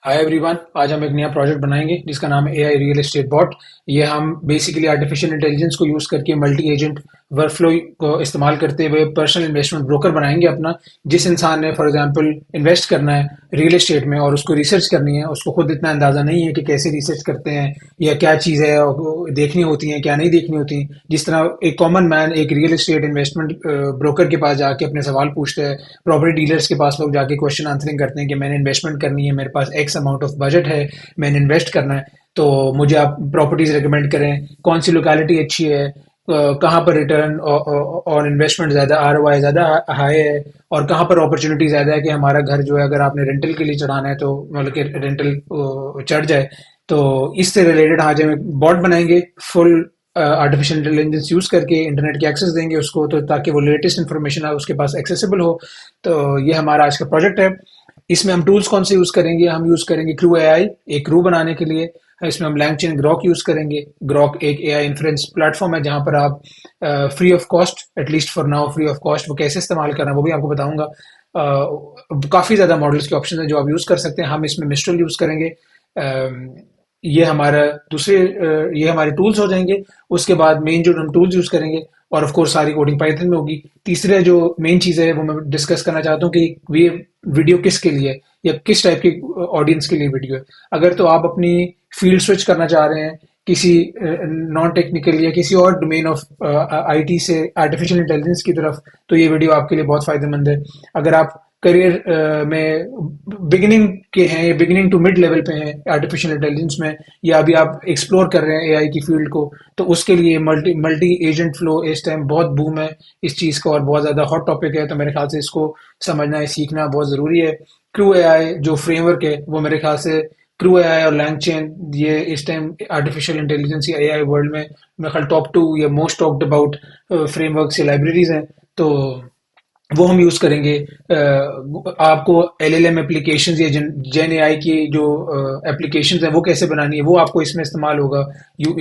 Hi everyone. आज हम एक नया प्रोजेक्ट बनाएंगे जिसका नाम है एआई रियल एस्टेट बॉट। ये हम बेसिकली आर्टिफिशियल इंटेलिजेंस को यूज करके मल्टी एजेंट वर्कफ्लो को इस्तेमाल करते हुए पर्सनल इन्वेस्टमेंट ब्रोकर बनाएंगे अपना। जिस इंसान ने फॉर एग्जांपल इन्वेस्ट करना है रियल एस्टेट में और उसको रिसर्च करनी है, उसको खुद इतना अंदाजा नहीं है कि कैसे रिसर्च करते हैं या क्या चीज़ है और देखनी होती है क्या नहीं देखनी होती। जिस तरह एक कॉमन मैन एक रियल एस्टेट इन्वेस्टमेंट ब्रोकर के पास जाके अपने सवाल पूछते हैं, प्रॉपर्टी डीलर्स के पास लोग जाके क्वेश्चन आंसरिंग करते हैं कि मैंने इन्वेस्टमेंट करनी है, मेरे पास एक्स अमाउंट ऑफ बजट है, मैंने इन्वेस्ट करना है, तो मुझे आप प्रॉपर्टीज रिकमेंड करें, कौन सी लोकेलिटी अच्छी है, कहाँ पर रिटर्न और इन्वेस्टमेंट ज़्यादा आरओआई ज़्यादा हाई है, और कहाँ पर अपॉर्चुनिटी ज़्यादा है कि हमारा घर जो है अगर आपने रेंटल के लिए चढ़ाना है तो मतलब कि रेंटल चढ़ जाए। तो इससे रिलेटेड आज हम एक बॉट बनाएंगे फुल आर्टिफिशियल इंटेलिजेंस यूज करके, इंटरनेट की एक्सेस देंगे उसको तो ताकि वो लेटेस्ट इन्फॉर्मेशन है उसके पास एक्सेसिबल हो। तो ये हमारा आज का प्रोजेक्ट है। इसमें हम टूल्स कौन से यूज करेंगे? हम यूज करेंगे क्रू एआई, एक क्रू बनाने के लिए। इसमें हम लैंगचेन ग्रॉक यूज करेंगे। ग्रॉक एक एआई इन्फ्लुएंस प्लेटफॉर्म है जहां पर आप free of cost, at least for now free of cost, वो कैसे इस्तेमाल करना है वो भी आपको बताऊंगा। काफी ज्यादा मॉडल्स के ऑप्शन है जो आप यूज कर सकते हैं। हम इसमें मिस्ट्रल यूज करेंगे। ये हमारा ये हमारे टूल्स हो जाएंगे। उसके बाद मेन जो हम टूल्स यूज करेंगे और ऑफ कोर्स सारी कोडिंग पाइथन में होगी। तीसरा जो मेन चीज है वो मैं डिस्कस करना चाहता हूँ कि ये वीडियो किसके लिए है या किस टाइप की ऑडियंस के लिए वीडियो है। अगर तो आप अपनी फील्ड स्विच करना चाह रहे हैं किसी नॉन टेक्निकल या किसी और डोमेन ऑफ आईटी से आर्टिफिशियल इंटेलिजेंस की तरफ, तो ये वीडियो आपके लिए बहुत फायदेमंद है। अगर आप करियर में बिगिनिंग के हैं या बिगिनिंग टू मिड लेवल पे हैं आर्टिफिशियल इंटेलिजेंस में, या अभी आप एक्सप्लोर कर रहे हैं एआई की फील्ड को, तो उसके लिए मल्टी मल्टी एजेंट फ्लो इस टाइम बहुत बूम है इस चीज का और बहुत ज्यादा हॉट टॉपिक है। तो मेरे ख्याल से इसको समझना है, सीखना बहुत जरूरी है। क्रू एआई जो फ्रेमवर्क है वो मेरे ख्याल से क्रू एआई और लैंगचेन, ये इस टाइम आर्टिफिशियल इंटेलिजेंस या एआई वर्ल्ड में मेरे ख्याल टॉप टू या मोस्ट टॉक्ड अबाउट फ्रेमवर्क या लाइब्रेरीज हैं। तो वो हम यूज करेंगे। आपको एलएलएम एप्लीकेशंस या जेन एआई की जो एप्लीकेशंस हैं वो कैसे बनानी है वो आपको इसमें इस्तेमाल होगा।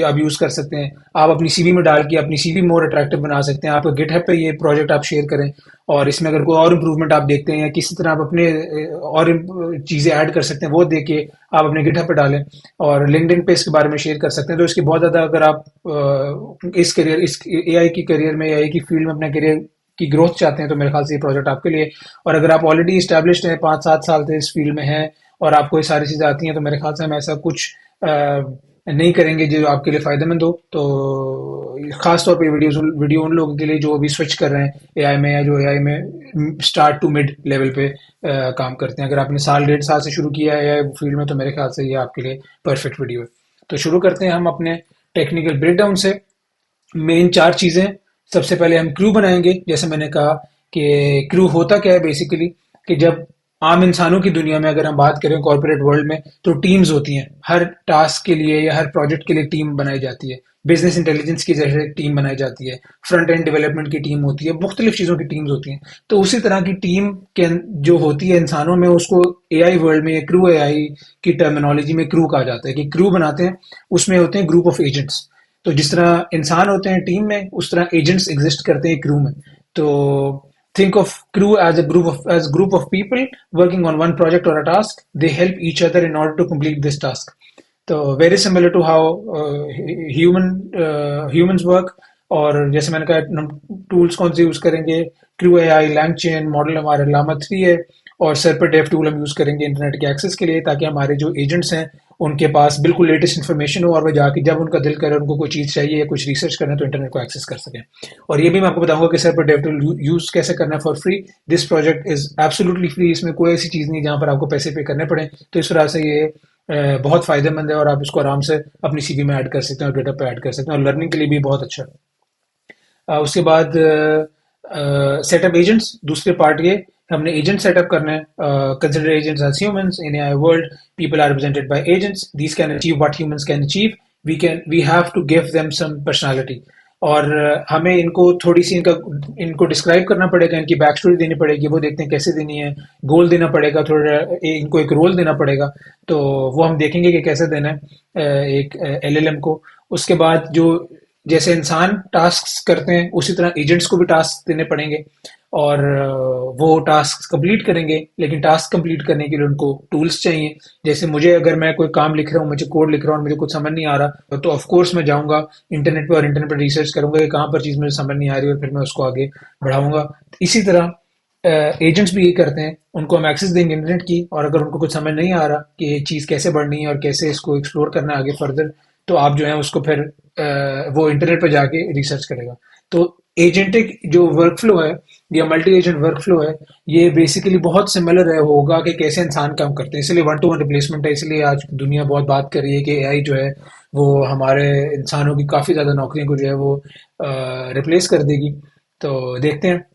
आप यूज कर सकते हैं। आप अपनी सीवी में डाल के अपनी सीवी मोर अट्रैक्टिव बना सकते हैं। आप गिटहब पे ये प्रोजेक्ट आप शेयर करें और इसमें अगर कोई और इम्प्रूवमेंट आप देखते हैं या किसी तरह आप अपने और चीजें ऐड कर सकते हैं वो देख के आप अपने गिटहब पे डालें और लिंक्डइन पे इसके बारे में शेयर कर सकते हैं। तो इसकी बहुत ज्यादा, अगर आप इस एआई की करियर में, एआई की फील्ड में अपना करियर की ग्रोथ चाहते हैं तो मेरे ख्याल से ये प्रोजेक्ट आपके लिए। और अगर आप ऑलरेडी स्टैब्लिश्ड हैं, 5-7 साल से इस फील्ड में हैं और आपको ये सारी चीजें आती हैं, तो मेरे ख्याल से हम ऐसा कुछ नहीं करेंगे जो आपके लिए फायदेमंद हो। तो खास तौर पे वीडियो उन लोगों के लिए जो अभी स्विच कर रहे हैं एआई में या जो एआई में स्टार्ट टू मिड लेवल पे काम करते हैं। अगर आपने साल 1.5 साल से शुरू किया है एआई फील्ड में तो मेरे ख्याल से ये आपके लिए परफेक्ट वीडियो है। तो शुरू करते हैं हम अपने टेक्निकल ब्रेकडाउन से। मेन 4 चीजें। सबसे पहले हम क्रू बनाएंगे। जैसे मैंने कहा कि क्रू होता क्या है बेसिकली, कि जब आम इंसानों की दुनिया में अगर हम बात करें कॉर्पोरेट वर्ल्ड में, तो टीम्स होती हैं। हर टास्क के लिए या हर प्रोजेक्ट के लिए टीम बनाई जाती है। बिजनेस इंटेलिजेंस की जैसे टीम बनाई जाती है, फ्रंट एंड डेवलपमेंट की टीम होती है, मुख्तलिफ चीजों की टीम्स होती हैं। तो उसी तरह की टीम के जो होती है इंसानों में, उसको एआई वर्ल्ड में, क्रू एआई की टर्मिनोलॉजी में क्रू कहा जाता है। कि क्रू बनाते हैं, उसमें होते हैं ग्रुप ऑफ एजेंट्स। तो जिस तरह इंसान होते हैं टीम में, उस तरह एजेंट्स एग्जिस्ट करते हैं क्रू में। तो think of crew as a group of people working on one project or a task. They help each other in order to complete this task. तो very similar to how humans work. और जैसे मैंने कहा tools कौन से use करेंगे, crew AI, LangChain, model हमारे लामा 3 है, और सर्पर डेव टूल हम यूज करेंगे इंटरनेट के एक्सेस के लिए, ताकि हमारे जो एजेंट्स हैं उनके पास बिल्कुल लेटेस्ट इन्फॉर्मेशन हो और वो जाके जब उनका दिल करे, उनको कोई चीज चाहिए या कुछ रिसर्च करना है, तो इंटरनेट को एक्सेस कर सकें। और ये भी मैं आपको बताऊंगा कि सर्पर डेव टूल यूज कैसे करना है for free. This project is absolutely free. इसमें कोई ऐसी चीज नहीं जहां पर आपको पैसे पे करने पड़े। तो इस तरह से ये बहुत फायदेमंद है और आप इसको आराम से अपनी सीवी में ऐड कर सकते हैं और गिटहब पे ऐड कर सकते हैं और लर्निंग के लिए भी बहुत अच्छा है। उसके बाद सेटअप एजेंट्स, दूसरे पार्ट ये हमने एजेंट सेटअप करना है। Consider agents as humans in AI world. People are represented by agents. These can achieve what humans can achieve. We have to give them some personality. और हमें इनको थोड़ी सी इनको डिस्क्राइब करना पड़ेगा, इनकी बैक स्टोरी देनी पड़ेगी, वो देखते हैं कैसे देनी है। गोल देना पड़ेगा, थोड़ा इनको एक रोल देना पड़ेगा। तो वो हम देखेंगे कि कैसे देना है एक एलएलएम को। उसके बाद जो जैसे इंसान टास्क करते हैं उसी तरह एजेंट्स को भी टास्क देने पड़ेंगे। और वो टास्क कंप्लीट करेंगे। लेकिन टास्क कंप्लीट करने के लिए उनको टूल्स चाहिए। जैसे मुझे, अगर मैं कोई काम लिख रहा हूँ, मुझे कोड लिख रहा हूँ और मुझे कुछ समझ नहीं आ रहा, तो ऑफ कोर्स मैं जाऊंगा इंटरनेट पे और इंटरनेट पर रिसर्च करूंगा कि कहाँ पर चीज़ मुझे समझ नहीं आ रही, और फिर मैं उसको आगे बढ़ाऊंगा। इसी तरह एजेंट्स भी ये करते हैं, उनको हम एक्सेस देंगे इंटरनेट की, और अगर उनको कुछ समझ नहीं आ रहा कि ये चीज़ कैसे बढ़नी है और कैसे इसको एक्सप्लोर करना है आगे फर्दर, तो आप जो है उसको फिर वो इंटरनेट पर जाके रिसर्च करेगा। तो एजेंटिक जो वर्क फ्लो है या मल्टी एजेंट वर्क फ्लो है, ये बेसिकली बहुत सिमिलर है होगा कि कैसे इंसान काम करते हैं। इसलिए वन टू वन रिप्लेसमेंट है। इसलिए आज दुनिया बहुत बात कर रही है कि एआई जो है वो हमारे इंसानों की काफ़ी ज़्यादा नौकरियों को जो है वो रिप्लेस कर देगी। तो देखते हैं।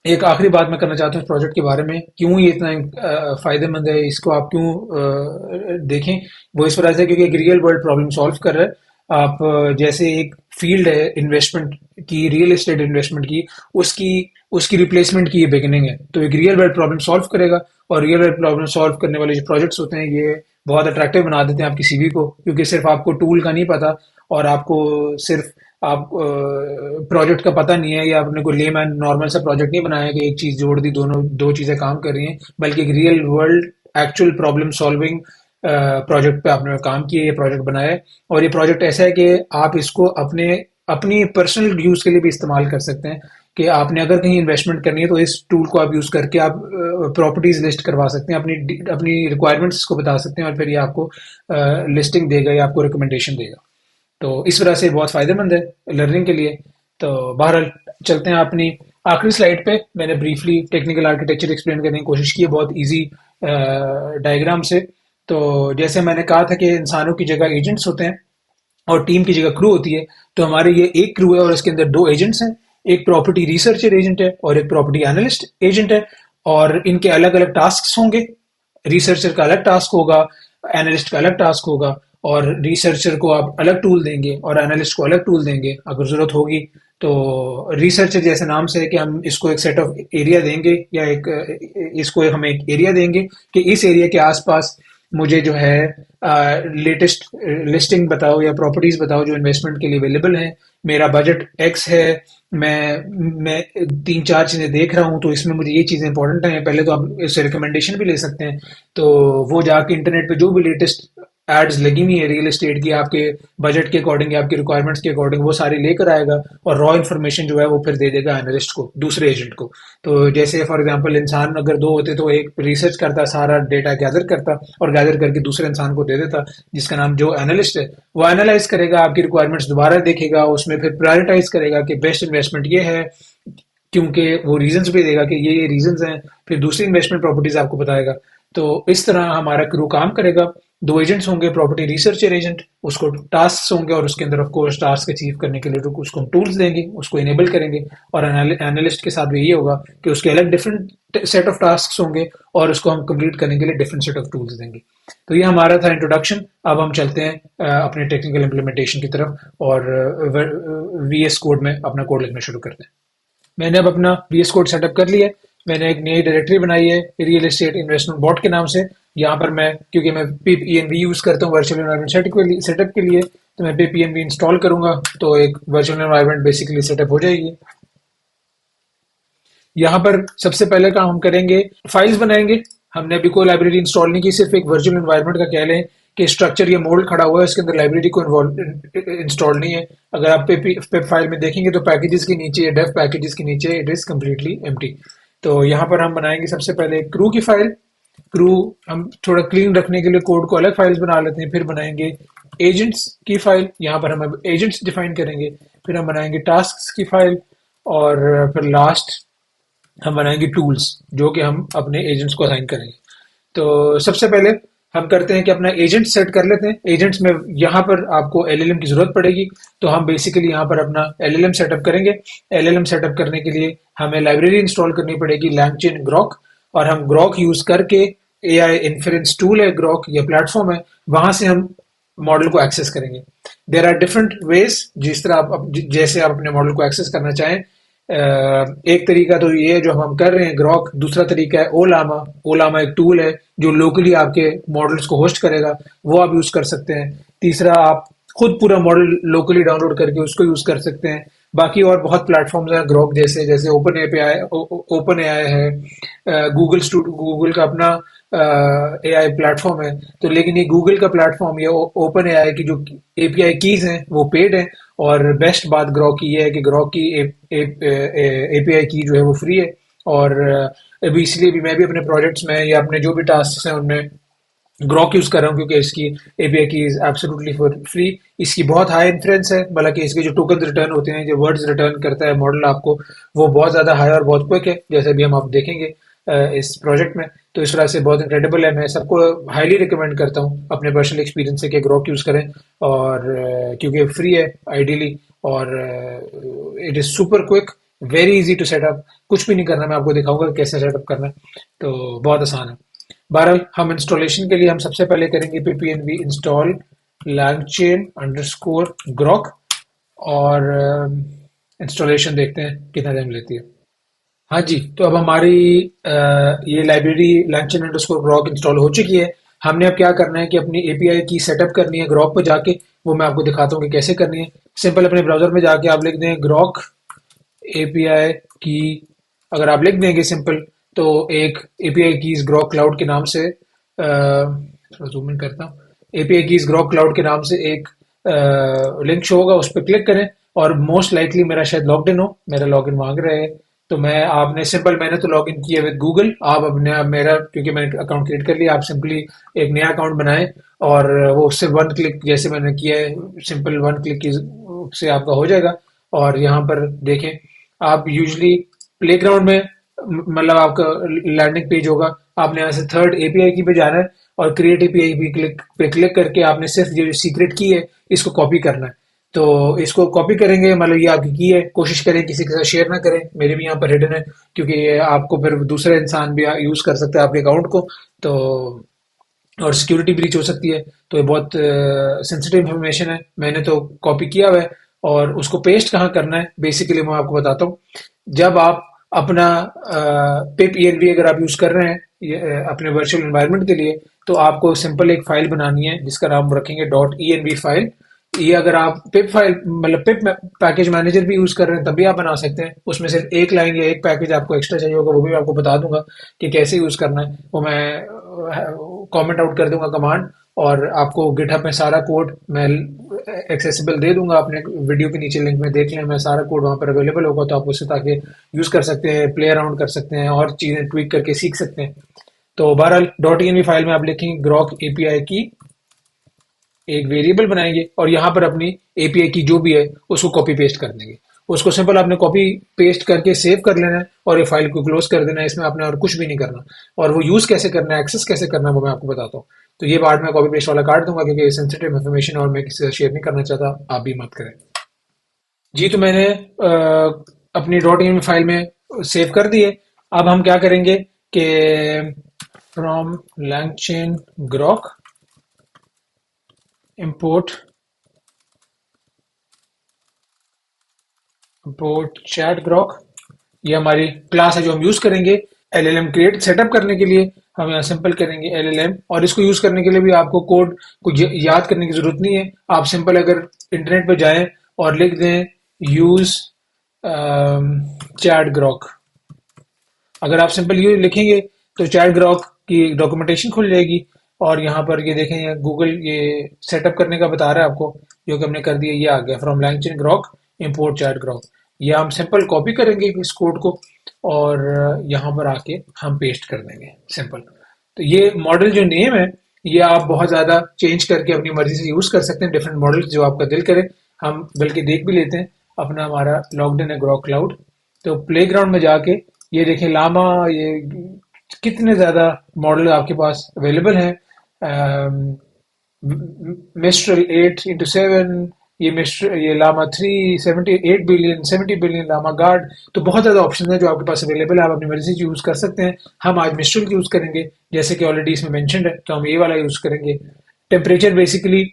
एक आखिरी बात मैं करना चाहता हूँ इस प्रोजेक्ट के बारे में, क्यों ये इतना फायदेमंद है, इसको आप क्यों देखें। वो इस वजह से क्योंकि एक रियल वर्ल्ड प्रॉब्लम सॉल्व कर रहा है। आप जैसे एक फील्ड है इन्वेस्टमेंट की, रियल एस्टेट इन्वेस्टमेंट की, उसकी उसकी रिप्लेसमेंट की ये बिगिनिंग है। तो एक रियल वर्ल्ड प्रॉब्लम सॉल्व करेगा, और रियल वर्ल्ड प्रॉब्लम सॉल्व करने वाले जो प्रोजेक्ट्स होते हैं ये बहुत अट्रैक्टिव बना देते हैं आपकी सीवी को, क्योंकि सिर्फ आपको टूल का नहीं पता, और आपको सिर्फ आप प्रोजेक्ट का पता नहीं है, या आपने कोई लेमैन नॉर्मल सा प्रोजेक्ट नहीं बनाया कि एक चीज जोड़ दी, दोनों दो चीजें काम कर रही हैं, बल्कि एक real world actual problem solving project पे आपने काम किया, ये प्रोजेक्ट बनाया है। और ये प्रोजेक्ट ऐसा है कि आप इसको अपने अपनी पर्सनल यूज के लिए भी इस्तेमाल कर सकते हैं। कि आपने अगर कहीं इन्वेस्टमेंट करनी है तो इस टूल को आप यूज करके आप प्रॉपर्टीज लिस्ट करवा सकते हैं, अपनी अपनी रिक्वायरमेंट्स को बता सकते हैं, और फिर ये आपको लिस्टिंग देगा या आपको रिकमेंडेशन देगा। तो इस वजह से बहुत फायदेमंद है लर्निंग के लिए। तो बहरहाल चलते हैं अपनी आखिरी स्लाइड पे। मैंने ब्रीफली टेक्निकल आर्किटेक्चर एक्सप्लेन करने की कोशिश की है बहुत इजी डायग्राम से। तो जैसे मैंने कहा था कि इंसानों की जगह एजेंट्स होते हैं और टीम की जगह क्रू होती है। तो हमारे ये एक क्रू है और इसके अंदर दो एजेंट्स हैं। एक प्रॉपर्टी रिसर्चर एजेंट है और एक प्रॉपर्टी एनालिस्ट एजेंट है, और इनके अलग अलग टास्क होंगे। रिसर्चर का अलग टास्क होगा, एनालिस्ट का अलग टास्क होगा, और रिसर्चर को आप अलग टूल देंगे और एनालिस्ट को अलग टूल देंगे अगर जरूरत होगी। तो रिसर्चर जैसे नाम से है कि हम इसको एक सेट ऑफ एरिया देंगे, या हम एक एरिया देंगे कि इस एरिया के आसपास मुझे जो है लेटेस्ट लिस्टिंग बताओ या प्रॉपर्टीज बताओ जो इन्वेस्टमेंट के लिए अवेलेबल हैं। मेरा बजट एक्स है, मैं तीन चार चीजें देख रहा हूँ, तो इसमें मुझे ये चीजें इंपॉर्टेंट हैं। पहले तो आप इससे रिकमेंडेशन भी ले सकते हैं। तो वो जाके इंटरनेट पे जो भी लेटेस्ट एड्स लगी हुई है रियल एस्टेट की, आपके बजट के अकॉर्डिंग या आपकी रिक्वायरमेंट्स के अकॉर्डिंग, वो सारी लेकर आएगा, और रॉ इन्फॉर्मेशन जो है वो फिर दे देगा एनालिस्ट को, दूसरे एजेंट को। तो जैसे फॉर एग्जांपल इंसान अगर दो होते तो एक रिसर्च करता, सारा डेटा गैदर करता और गैदर करके दूसरे इंसान को दे देता, जिसका नाम जो एनालिस्ट है। वो एनालाइज करेगा, आपकी रिक्वायरमेंट्स दोबारा देखेगा, उसमें फिर प्रायोरिटाइज करेगा कि बेस्ट इन्वेस्टमेंट ये है, क्योंकि वो रीजंस भी देगा कि ये रीजंस हैं, फिर दूसरी इन्वेस्टमेंट प्रॉपर्टीज आपको बताएगा। तो इस तरह हमारा क्रू काम करेगा। दो एजेंट्स होंगे, प्रॉपर्टी रिसर्चर एजेंट, उसको टास्क होंगे, और उसके अंदर ऑफ कोर्स टास्क अचीव करने के लिए तो उसको हम टूल्स देंगे, उसको इनेबल करेंगे। और एनालिस्ट के साथ भी ये होगा कि उसके अलग डिफरेंट सेट ऑफ टास्क होंगे, और उसको हम कंप्लीट करने के लिए डिफरेंट सेट ऑफ टूल्स देंगे। तो ये हमारा था इंट्रोडक्शन। अब हम चलते हैं अपने टेक्निकल इम्प्लीमेंटेशन की तरफ, और वीएस कोड में अपना कोड लिखना शुरू करते हैं। मैंने अब अपना VS कोड सेटअप कर लिया है। मैंने एक नई डायरेक्टरी बनाई है रियल एस्टेट इन्वेस्टमेंट बॉट के नाम से। यहाँ पर मैं, क्योंकि मैं PNV यूज करता हूँ वर्चुअल एनवायरनमेंट सेटअप के लिए, तो मैं PNV इंस्टॉल करूंगा, तो एक वर्चुअल एनवायरनमेंट बेसिकली सेटअप हो जाएगी। यहाँ पर सबसे पहले काम हम करेंगे, फाइल्स बनाएंगे। हमने अभी कोई लाइब्रेरी इंस्टॉल नहीं की, सिर्फ एक वर्चुअल एनवायरनमेंट का कह लें कि स्ट्रक्चर ये मोल्ड खड़ा हुआ है, इसके अंदर लाइब्रेरी को इंस्टॉल नहीं है। अगर आप पे फाइल में देखेंगे तो पैकेजेस के नीचे, डेव पैकेजेस के नीचे इट इज कम्प्लीटली एम्प्टी। तो यहाँ पर हम बनाएंगे सबसे पहले क्रू की फाइल। क्रू हम थोड़ा क्लीन रखने के लिए कोड को अलग फाइल्स बना लेते हैं। फिर बनाएंगे एजेंट्स की फाइल, यहाँ पर हम एजेंट्स डिफाइन करेंगे। फिर हम बनाएंगे टास्क की फाइल, और फिर लास्ट हम बनाएंगे टूल्स, जो कि हम अपने एजेंट्स को असाइन करेंगे। तो सबसे पहले हम करते हैं कि अपना एजेंट सेट कर लेते हैं। एजेंट्स में यहाँ पर आपको LLM की जरूरत पड़ेगी, तो हम बेसिकली यहाँ पर अपना LLM सेटअप करेंगे। LLM सेटअप करने के लिए हमें लाइब्रेरी इंस्टॉल करनी पड़ेगी, LangChain ग्रॉक, और हम ग्रॉक यूज करके, AI इन्फ्रेंस टूल है ग्रॉक, या प्लेटफॉर्म है, वहां से हम मॉडल को एक्सेस करेंगे। देर आर डिफरेंट वेज, जिस तरह आप जैसे आप अपने मॉडल को एक्सेस करना चाहें। एक तरीका तो ये है जो हम कर रहे हैं, ग्रॉक। दूसरा तरीका है ओलामा। ओलामा एक टूल है जो लोकली आपके मॉडल्स को होस्ट करेगा, वो आप यूज कर सकते हैं। तीसरा, आप खुद पूरा मॉडल लोकली डाउनलोड करके उसको यूज कर सकते हैं। बाकी और बहुत प्लेटफॉर्म्स हैं ग्रोक जैसे, जैसे ओपन एआई है, गूगल का अपना एआई प्लेटफॉर्म है। तो लेकिन ये गूगल का प्लेटफॉर्म, ये ओपन एआई की जो एपीआई कीज हैं वो पेड है। और बेस्ट बात ग्रोक की ये है कि ग्रोक की एपीआई की जो है वो फ्री है। और अभी इसलिए भी मैं भी अपने प्रोजेक्ट्स में या अपने जो भी टास्क हैं उनमें ग्रॉक यूज कर रहा हूँ, क्योंकि इसकी एपीआई की इज एब्सोल्युटली फॉर फ्री। इसकी बहुत हाई इन्फ्लुएंस है, हालांकि इसके जो टोकन रिटर्न होते हैं, जो वर्ड्स रिटर्न करता है मॉडल आपको, वो बहुत ज्यादा हाई और बहुत क्विक है, जैसे भी हम आप देखेंगे इस प्रोजेक्ट में। तो इस वजह से बहुत इनक्रेडिबल है। मैं सबको हाईली रिकमेंड करता हूँ अपने पर्सनल एक्सपीरियंस से कि ग्रॉक यूज करें। और क्योंकि फ्री है आइडियली, और it is super quick, very easy to setup. कुछ भी नहीं करना, मैं आपको दिखाऊंगा कैसे सेटअप करना है, तो बहुत आसान है। बहरहाल हम इंस्टॉलेशन के लिए हम सबसे पहले करेंगे ppnv install langchain underscore grok, और इंस्टॉलेशन देखते हैं कितना टाइम लेती है। हाँ जी, तो अब हमारी ये library langchain underscore grok install हो चुकी है। हमने अब क्या करना है कि अपनी एपीआई की सेटअप करनी है grok पर जाके। वो मैं आपको दिखाता हूँ कि कैसे करनी है। सिंपल अपने ब्राउजर में जाके आप लिख दें grok एपीआई की। अगर आप लिख देंगे सिंपल, तो एक एपीआई कीज ग्रॉक क्लाउड के नाम से, थोड़ा जूम इन करता हूँ, एपीआई कीज ग्रॉक क्लाउड के नाम से एक लिंक शो होगा, उस पर क्लिक करें। और मोस्ट लाइकली मेरा शायद लॉग्ड इन हो, मेरा लॉगिन मांग रहा है। तो मैंने तो लॉगिन किया विद गूगल। आप अपने मेरा क्योंकि मैंने अकाउंट क्रिएट कर लिया, आप सिंपली एक नया अकाउंट बनाएं, और वो उससे वन क्लिक जैसे मैंने किया है, सिंपल वन क्लिक की से आपका हो जाएगा। और यहाँ पर देखें, आप यूजली प्लेग्राउंड में, मतलब आपका लैंडिंग पेज होगा, आपने यहाँ से थर्ड एपीआई की पे जाना है, और क्रिएट एपीआई पे क्लिक करके आपने सिर्फ जो सीक्रेट की है इसको कॉपी करना है। तो इसको कॉपी करेंगे, मतलब ये आपकी की है, कोशिश करें किसी के साथ शेयर ना करें, मेरे भी यहाँ पर हिडन है, क्योंकि ये आपको फिर दूसरा इंसान भी यूज कर सकता है आपके अकाउंट को। तो और सिक्योरिटी ब्रीच हो सकती है। तो ये बहुत सेंसिटिव इंफॉर्मेशन है, मैंने तो कॉपी किया हुआ है। और उसको पेस्ट कहाँ करना है बेसिकली मैं आपको बताता हूँ। जब आप अपना पिप ईएनवी अगर आप यूज कर रहे हैं अपने वर्चुअल एनवायरनमेंट के लिए, तो आपको सिंपल एक फाइल बनानी है जिसका नाम रखेंगे डॉट env फाइल। ये अगर आप पिप फाइल, मतलब पिप पैकेज मैनेजर भी यूज कर रहे हैं तब भी आप बना सकते हैं। उसमें सिर्फ एक लाइन या एक पैकेज आपको एक्स्ट्रा चाहिए होगा, वो भी मैं आपको बता दूंगा कि कैसे यूज करना है। वो मैं कमेंट आउट कर दूंगा कमांड, और आपको गिटहब में सारा कोड मैं एक्सेसिबल दे दूंगा। अपने वीडियो के नीचे लिंक में देख लें, मैं सारा कोड वहां पर अवेलेबल होगा, तो आप उससे ताकि यूज कर सकते हैं, प्ले अराउंड कर सकते हैं, और चीजें ट्वीक करके सीख सकते हैं। तो बहरहाल डॉट env फाइल में आप लिखेंगे ग्रॉक एपीआई की, एक वेरिएबल बनाएंगे, और यहाँ पर अपनी एपीआई की जो भी है उसको कॉपी पेस्ट कर देंगे। उसको सिंपल आपने कॉपी पेस्ट करके सेव कर लेना है, और ये फाइल को क्लोज कर देना है। इसमें आपने और कुछ भी नहीं करना। और वो यूज कैसे करना है, एक्सेस कैसे करना है, वो मैं आपको बताता हूँ। तो ये पार्ट मैं कॉपी पेस्ट वाला काट दूंगा, क्योंकि ये सेंसिटिव इन्फॉर्मेशन और मैं किसी से शेयर नहीं करना चाहता, आप भी मत करें। जी, तो मैंने अपनी डॉट इन फाइल में सेव कर दिए। अब हम क्या करेंगे कि from langchain grok import chat grok, ये हमारी क्लास है जो हम यूज करेंगे एलएलएम क्रिएट सेटअप करने के लिए। हम यहाँ सिंपल करेंगे एलएलएम, और इसको यूज करने के लिए भी आपको कोड को याद करने की जरूरत नहीं है। आप सिंपल अगर इंटरनेट पर जाएं और लिख दें यूज चैट ग्रॉक, अगर आप सिंपल ये लिखेंगे तो चैट ग्रॉक की डॉक्यूमेंटेशन खुल जाएगी। और यहाँ पर ये देखें, ये गूगल ये सेटअप करने का बता रहा है आपको, जो कि हमने कर दिया, ये आ गया from langchain grok import chat grok। ये हम सिंपल कॉपी करेंगे इस कोड को, और यहाँ पर आके हम पेस्ट कर देंगे सिंपल। तो ये मॉडल जो नेम है, ये आप बहुत ज्यादा चेंज करके अपनी मर्जी से यूज कर सकते हैं, डिफरेंट मॉडल जो आपका दिल करे। हम बल्कि देख भी लेते हैं, अपना हमारा लॉग्ड इन है ग्रॉक क्लाउड। तो प्लेग्राउंड में जाके ये देखें लामा, ये कितने ज्यादा मॉडल आपके पास अवेलेबल हैं। मिस्ट्रल 8x7, ये Llama 3 78 billion 70 billion Llama guard. तो बहुत ज्यादा ऑप्शन है जो आपके पास अवेलेबल है, आप अपनी मर्जी से यूज कर सकते हैं। हम आज मिस्ट्रल यूज करेंगे, जैसे कि ऑलरेडी इसमें मेंशन्ड है, तो हम ये वाला यूज करेंगे। टेम्परेचर बेसिकली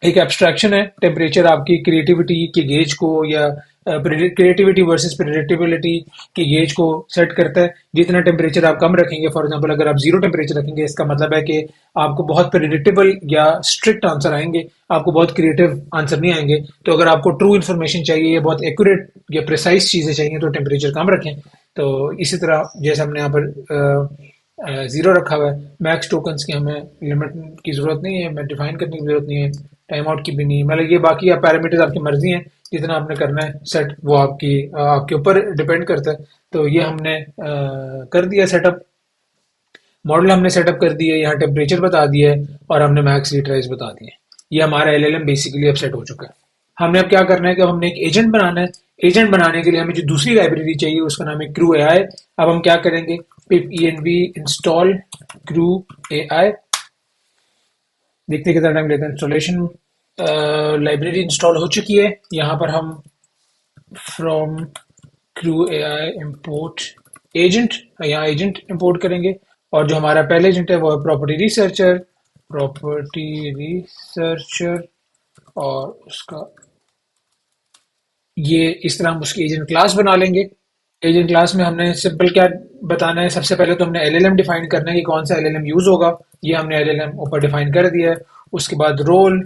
एक एब्स्ट्रैक्शन है टेम्परेचर आपकी क्रिएटिविटी के गेज को या क्रिएटिविटी वर्सेस प्रेडिक्टेबिलिटी के गेज को सेट करता है। जितना टेम्परेचर आप कम रखेंगे, फॉर एग्जांपल अगर आप जीरो टेम्परेचर रखेंगे, इसका मतलब है कि आपको बहुत प्रेडिक्टेबल या स्ट्रिक्ट आंसर आएंगे, आपको बहुत क्रिएटिव आंसर नहीं आएंगे। तो अगर आपको ट्रू इन्फॉर्मेशन चाहिए या बहुत एक्यूरेट या प्रिसाइज चीज़ें चाहिए तो टेम्परेचर कम रखें। तो इसी तरह जैसे हमने यहाँ पर जीरो रखा हुआ है, मैक्स टोकन्स की हमें लिमिट की जरूरत नहीं है, मैं डिफाइन करने की जरूरत नहीं है, टाइम आउट की भी नहीं, मतलब ये बाकी आप पैरामीटर्स आपकी मर्जी है, जितना आपने करना है सेट वो आपके ऊपर डिपेंड करता है। तो ये हमने कर दिया सेटअप, मॉडल हमने सेटअप कर दिया, यहाँ टेम्परेचर बता दिया है और हमने मैक्स लीटराइज बता दिए। ये हमारा एलएलएम बेसिकली अब सेट हो चुका है। हमने अब क्या करना है कि अब हमने एक एजेंट बनाना है। एजेंट बनाने के लिए हमें जो दूसरी लाइब्रेरी चाहिए उसका नाम है क्रू एआई। अब हम क्या करेंगे, पिप env इंस्टॉल क्रू एआई। देखते हैं कितना टाइम लेता है इंस्टॉलेशन। लाइब्रेरी इंस्टॉल हो चुकी है। यहाँ पर हम from crew AI import agent, यहाँ एजेंट इम्पोर्ट करेंगे और जो हमारा पहले एजेंट है वो है प्रॉपर्टी रिसर्चर। प्रॉपर्टी रिसर्चर और उसका ये इस तरह हम उसकी एजेंट क्लास बना लेंगे। एजेंट क्लास में हमने सिंपल क्या बताना है, सबसे पहले तो हमने एलएलएम डिफाइन करना है कि कौन सा एलएलएम यूज होगा। ये हमने एलएलएम ऊपर डिफाइन कर दिया है। उसके बाद रोल,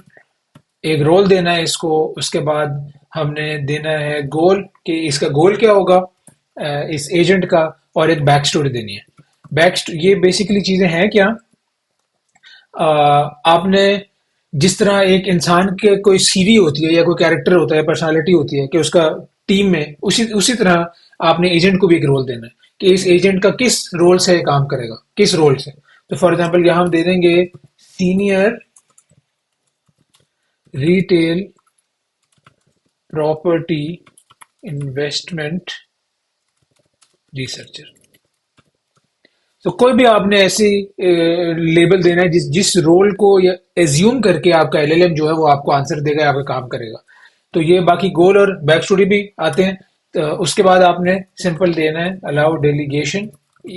एक रोल देना है इसको। उसके बाद हमने देना है गोल कि इसका गोल क्या होगा इस एजेंट का, और एक बैक स्टोरी देनी है। ये बेसिकली चीजें हैं क्या, आपने जिस तरह एक इंसान के कोई सीवी होती है या कोई कैरेक्टर होता है, पर्सनालिटी होती है कि उसका टीम में, उसी उसी तरह आपने एजेंट को भी एक रोल देना है कि इस एजेंट का किस रोल से काम करेगा, किस रोल से। तो फॉर एग्जांपल यहां हम दे देंगे senior retail property investment researcher. तो कोई भी आपने ऐसी लेबल देना है जिस जिस रोल को एज्यूम करके आपका एलएलएम जो है वो आपको आंसर देगा, आपका काम करेगा। तो ये बाकी गोल और बैक स्टोरी भी आते हैं। तो उसके बाद आपने सिंपल देना है अलाउ डेलीगेशन।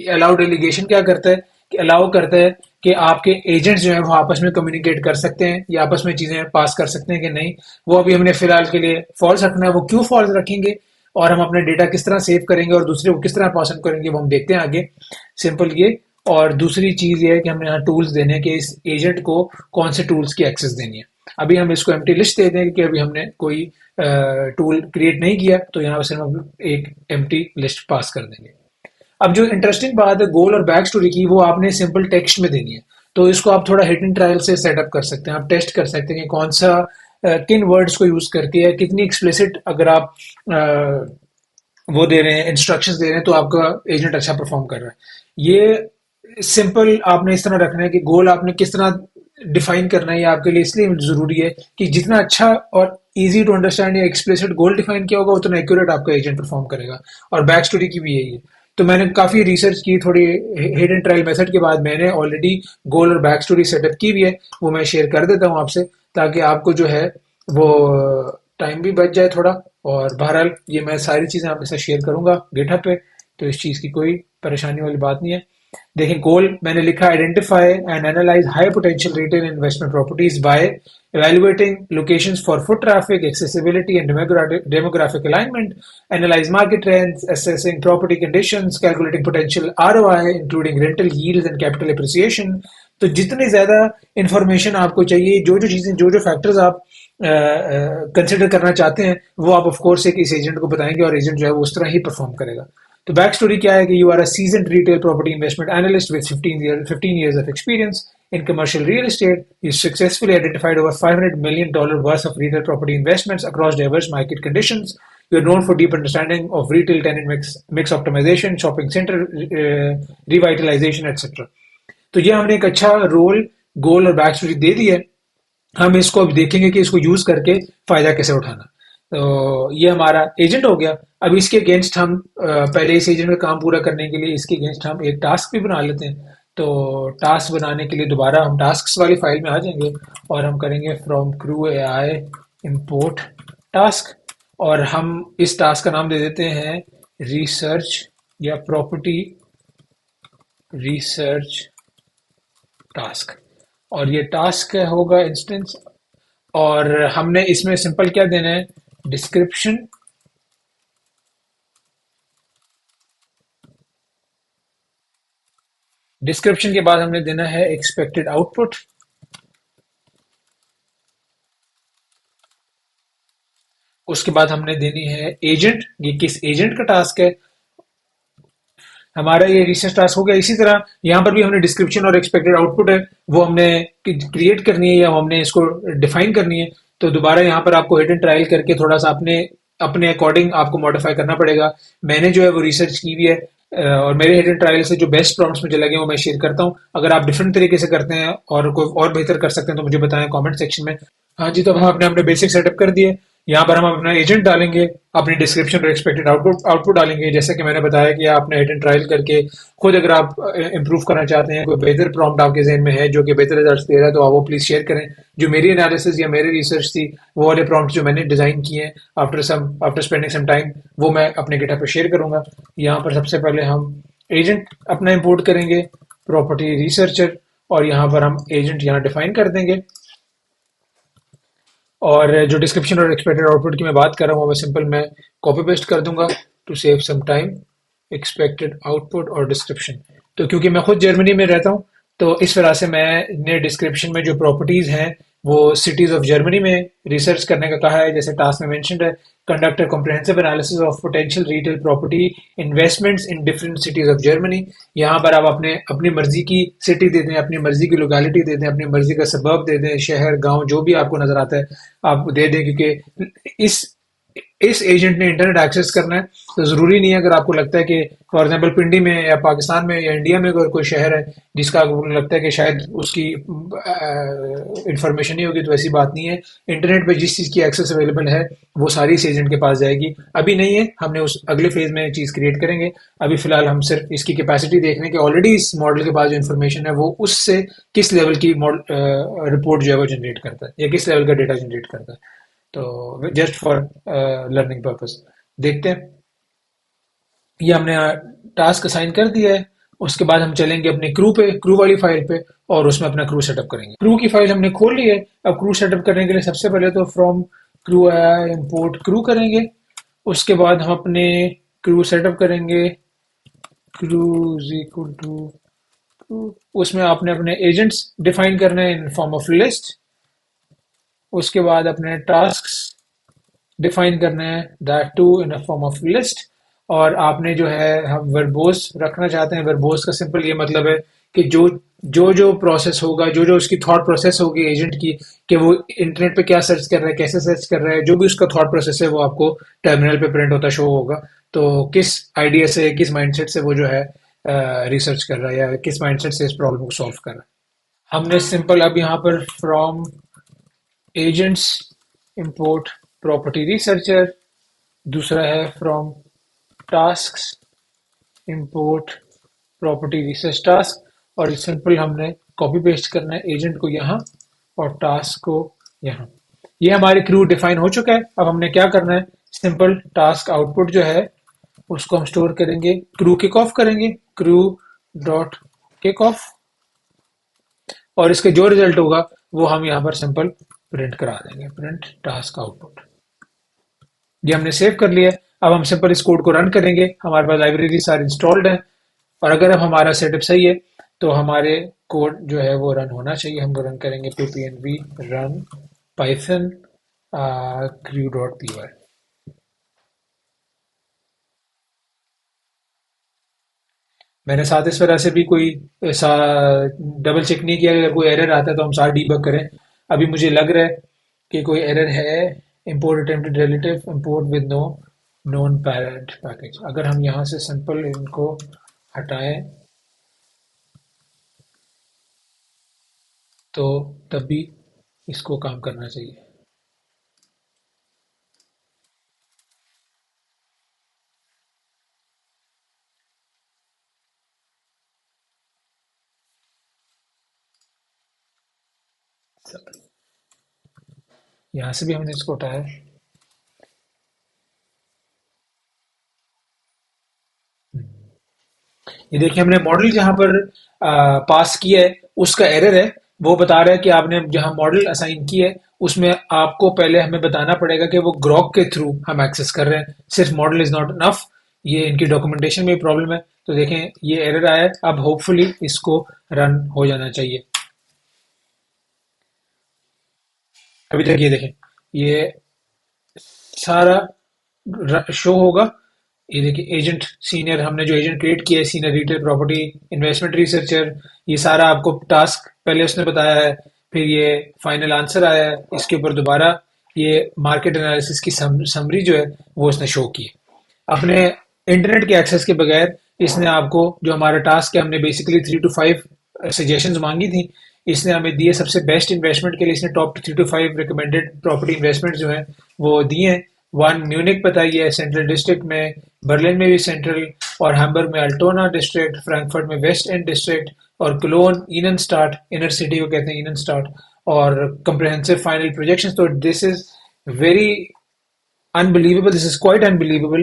अलाउ डेलीगेशन क्या करता है कि अलाउ करता है कि आपके एजेंट्स जो है वो आपस में कम्युनिकेट कर सकते हैं या आपस में चीजें पास कर सकते हैं कि नहीं। वो अभी हमने फिलहाल के लिए फॉल्स रखना है। वो क्यों फॉल्स रखेंगे और हम अपने डेटा किस तरह सेव करेंगे और दूसरे को किस तरह पास ऑन करेंगे वो हम देखते हैं आगे। सिंपल ये। और दूसरी चीज ये है कि हमने यहाँ टूल्स देने हैं कि इस एजेंट को कौन से टूल्स की एक्सेस देनी है। अभी हम इसको एम्प्टी लिस्ट दे दें कि अभी हमने कोई टूल क्रिएट नहीं किया, तो यहाँ से हम एक एम्प्टी लिस्ट पास कर देंगे। अब जो इंटरेस्टिंग बात है गोल और बैक स्टोरी की, वो आपने सिंपल टेक्स्ट में देनी है। तो इसको आप थोड़ा हिट एंड ट्रायल से सेटअप कर सकते हैं। आप टेस्ट कर सकते हैं कि कौन सा किन वर्ड्स को यूज करके है, कितनी एक्सप्लिसिट अगर आप वो दे रहे हैं, इंस्ट्रक्शंस दे रहे हैं, तो आपका एजेंट अच्छा परफॉर्म कर रहा है। ये सिंपल आपने इस तरह रखना है कि गोल आपने किस तरह डिफाइन करना है। ये आपके लिए इसलिए जरूरी है कि जितना अच्छा और इजी टू अंडरस्टैंड या एक्सप्लिसिट गोल डिफाइन किया होगा उतना एक्यूरेट आपका एजेंट परफॉर्म करेगा। और बैक स्टोरी की भी यही है। तो मैंने काफी रिसर्च की, थोड़ी हिट एंड ट्रायल मेथड के बाद मैंने ऑलरेडी गोल और बैक स्टोरी सेटअप की भी है। वो मैं शेयर कर देता हूँ आपसे, ताकि आपको जो है वो टाइम भी बच जाए थोड़ा। और बहरहाल ये मैं सारी चीजें आपके साथ शेयर करूंगा गिटहब पे, तो इस चीज की कोई परेशानी वाली बात नहीं है। देखिए गोल मैंने लिखा, identify and analyse high potential retail investment properties by evaluating locations for foot traffic, accessibility, and demographic alignment, analyze market trends, assessing property conditions, calculating potential ROI, including rental yields and capital appreciation। तो जितनी ज्यादा information आपको चाहिए, जो जो चीजें, जो जो फैक्टर्स आप कंसिडर करना चाहते हैं, वो आप ऑफ कोर्स एक इस एजेंट को बताएंगे और एजेंट जो है वो उस तरह ही परफॉर्म करेगा। तो बैक स्टोरी क्या है कि you are a seasoned retail property investment analyst with 15 years of experience in commercial real estate. You successfully identified over $500 million worth of retail property investments across diverse market conditions. You are known for deep understanding of retail tenant mix optimization, shopping center revitalization, etc. तो ये हमने एक अच्छा role, गोल और back story they दी है। हम इसको अब देखेंगे कि इसको यूज करके फायदा कैसे उठाना। तो ये हमारा एजेंट हो गया। अब इसके अगेंस्ट हम पहले इस एजेंट में काम पूरा करने के लिए इसके अगेंस्ट हम एक टास्क भी बना लेते हैं। तो टास्क बनाने के लिए दोबारा हम टास्क वाली फाइल में आ जाएंगे और हम करेंगे from crew AI import task, और हम इस टास्क का नाम दे देते हैं रिसर्च या प्रॉपर्टी रिसर्च टास्क। और ये टास्क होगा इंस्टेंस और हमने इसमें सिंपल क्या देना है, डिस्क्रिप्शन। डिस्क्रिप्शन के बाद हमने देना है एक्सपेक्टेड आउटपुट। उसके बाद हमने देनी है एजेंट, ये किस एजेंट का टास्क है। हमारा ये रिसर्च टास्क हो गया। इसी तरह यहाँ पर भी हमने डिस्क्रिप्शन और एक्सपेक्टेड आउटपुट है वो हमने क्रिएट करनी है या हमने इसको डिफाइन करनी है। तो दोबारा यहाँ पर आपको हिट एंड ट्रायल करके थोड़ा सा अपने अपने अकॉर्डिंग आपको मॉडिफाई करना पड़ेगा। मैंने जो है वो रिसर्च की हुई है, और मेरे हिट एंड ट्रायल से जो बेस्ट प्रॉम्प्ट्स मुझे लगे वो मैं शेयर करता हूँ। अगर आप डिफरेंट तरीके से करते हैं और कोई और बेहतर कर सकते हैं तो मुझे बताएं कमेंट सेक्शन में। हाँ जी, तो अब हम अपने अपने बेसिक सेटअप कर दिए। यहाँ पर हम अपना एजेंट डालेंगे, अपनी डिस्क्रिप्शन और एक्सपेक्टेड आउटपुट आउटपुट डालेंगे। जैसे कि मैंने बताया कि आपने हिट एंड ट्रायल करके खुद अगर आप इंप्रूव करना चाहते हैं, कोई बेहतर प्रॉम्प्ट आपके जहन में है जो कि बेहतर रिजल्ट दे रहा है, तो आप वो प्लीज शेयर करें। जो मेरी एनालिसिस या मेरी रिसर्च थी वो वाले प्रॉम्प्ट जो मैंने डिजाइन किए हैं आफ्टर स्पेंडिंग सम टाइम, वो मैं अपने गिटहब पे शेयर करूंगा। यहाँ पर सबसे पहले हम एजेंट अपना इंपोर्ट करेंगे, प्रॉपर्टी रिसर्चर, और यहाँ पर हम एजेंट यहाँ डिफाइन कर देंगे। और जो डिस्क्रिप्शन और एक्सपेक्टेड आउटपुट की मैं बात कर रहा हूँ वो सिंपल मैं कॉपी पेस्ट कर दूंगा to save some time. Expected output और डिस्क्रिप्शन, तो क्योंकि मैं खुद जर्मनी में रहता हूँ तो इस वजह से मैंने डिस्क्रिप्शन में जो प्रॉपर्टीज हैं वो सिटीज ऑफ जर्मनी में रिसर्च करने का कहा है। जैसे टास्क में मेंशन्ड है, conduct a comprehensive analysis of potential retail property investments in different cities of Germany. यहाँ पर आप अपने अपनी मर्जी की सिटी दे दें, अपनी मर्जी की लोकेलिटी दे दें, अपनी मर्जी का सबब दे दें, शहर गांव जो भी आपको नजर आता है आप दे दें। क्योंकि इस एजेंट ने इंटरनेट एक्सेस करना है, तो जरूरी नहीं है। अगर आपको लगता है कि फॉर एग्जांपल पिंडी में या पाकिस्तान में या इंडिया में अगर कोई शहर है जिसका आपको लगता है कि शायद उसकी इंफॉर्मेशन नहीं होगी, तो ऐसी बात नहीं है। इंटरनेट पे जिस चीज की एक्सेस अवेलेबल है वो सारी इस एजेंट के पास जाएगी। अभी नहीं है, हमने उस अगले फेज में चीज क्रिएट करेंगे। अभी फिलहाल हम सिर्फ इसकी कैपेसिटी देख रहे हैं कि ऑलरेडी इस मॉडल के पास जो इन्फॉर्मेशन है वो उससे किस लेवल की रिपोर्ट जो है वो जनरेट करता है या किस लेवल का डेटा जनरेट करता है। तो जस्ट फॉर लर्निंग पर्पस देखते हैं। ये हमने टास्क असाइन कर दिया है। उसके बाद हम चलेंगे अपने क्रू पे, क्रू वाली फाइल पे, और उसमें अपना क्रू सेटअप करेंगे। क्रू की फाइल हमने खोल ली है। अब क्रू सेटअप करने के लिए सबसे पहले तो फ्रॉम क्रू इंपोर्ट क्रू करेंगे। उसके बाद हम अपने क्रू सेटअप करेंगे। Crew is equal to crew, उसमें आपने अपने एजेंट्स डिफाइन करने हैं इन फॉर्म ऑफ लिस्ट। उसके बाद अपने टास्क डिफाइन करना है, that too in a form of list. और आपने जो है हम वर्बोस रखना चाहते हैं। वर्बोस का सिंपल ये मतलब है कि जो प्रोसेस होगा, जो उसकी थॉट प्रोसेस होगी एजेंट की, कि वो इंटरनेट पे क्या सर्च कर रहा है, कैसे सर्च कर रहा है, जो भी उसका थॉट प्रोसेस है वो आपको टर्मिनल पे प्रिंट होता शो होगा। तो किस आइडिया से, किस माइंडसेट से वो जो है रिसर्च कर रहा है या किस माइंडसेट से इस प्रॉब्लम को सॉल्व कर रहा है। हमने सिंपल अब यहाँ पर from agents import property researcher, दूसरा है from tasks import property research task. और सिंपल हमने कॉपी पेस्ट करना है एजेंट को यहाँ और टास्क को यहाँ। ये हमारी क्रू डिफाइन हो चुका है। अब हमने क्या करना है, सिंपल टास्क आउटपुट जो है उसको हम स्टोर करेंगे, क्रू किक ऑफ करेंगे, क्रू डॉट किक ऑफ, और इसके जो रिजल्ट होगा वो हम यहाँ पर सिंपल प्रिंट करा देंगे, प्रिंट टास्क आउटपुट। ये हमने सेव कर लिया। अब हम सिंपल इस कोड को रन करेंगे। हमारे पास लाइब्रेरी सारी इंस्टॉल्ड है, और अगर अब हमारा सेटअप सही है तो हमारे कोड जो है वो रन होना चाहिए। हम रन करेंगे ppnv run Python crew dot P Y. मैंने साथ इस वजह से भी कोई ऐसा डबल चेक नहीं किया कि अगर कोई एरर आता है तो हम साथ डीबग करें। अभी मुझे लग रहा है कि कोई एरर है। Import attempted relative import with no non parent package. अगर हम यहाँ से सिंपल इनको हटाएं तो तब भी इसको काम करना चाहिए। यहाँ से भी हमने इसको हटाया। ये देखिए हमने मॉडल जहां पर पास किया है उसका एरर है। वो बता रहा है कि आपने जहां मॉडल असाइन किया है उसमें आपको पहले हमें बताना पड़ेगा कि वो ग्रॉक के थ्रू हम एक्सेस कर रहे हैं, सिर्फ मॉडल इज नॉट इनफ। ये इनकी डॉक्यूमेंटेशन में प्रॉब्लम है। तो देखें ये एरर आया है, अब होपफुली इसको रन हो जाना चाहिए। अभी तक ये देखें, ये सारा शो होगा। ये देखिए एजेंट सीनियर, हमने जो एजेंट क्रिएट किया है senior retail property investment researcher, ये सारा आपको टास्क पहले उसने बताया है। फिर ये फाइनल आंसर आया है, इसके ऊपर दोबारा ये मार्केट एनालिसिस की समरी जो है वो उसने शो की है। अपने इंटरनेट के एक्सेस के बगैर इसने आपको जो हमारा टास्क है, हमने बेसिकली 3 to 5 सजेशंस मांगी थी, इसने हमें दिए सबसे बेस्ट इन्वेस्टमेंट के लिए। इसने top 3 to 5 recommended property investment जो है वो दिए हैं। वन म्यूनिक बताई है सेंट्रल डिस्ट्रिक्ट में, बर्लिन में भी सेंट्रल, और हैम्बर्ग में अल्टोना डिस्ट्रिक्ट, फ्रैंकफर्ट में वेस्ट एंड डिस्ट्रिक्ट, और क्लोन इनन स्टार्ट, इनर सिटी को कहते हैं इनन स्टार्ट, और कंप्रहेंसिव फाइनल प्रोजेक्शंस। तो this is very unbelievable, this is quite unbelievable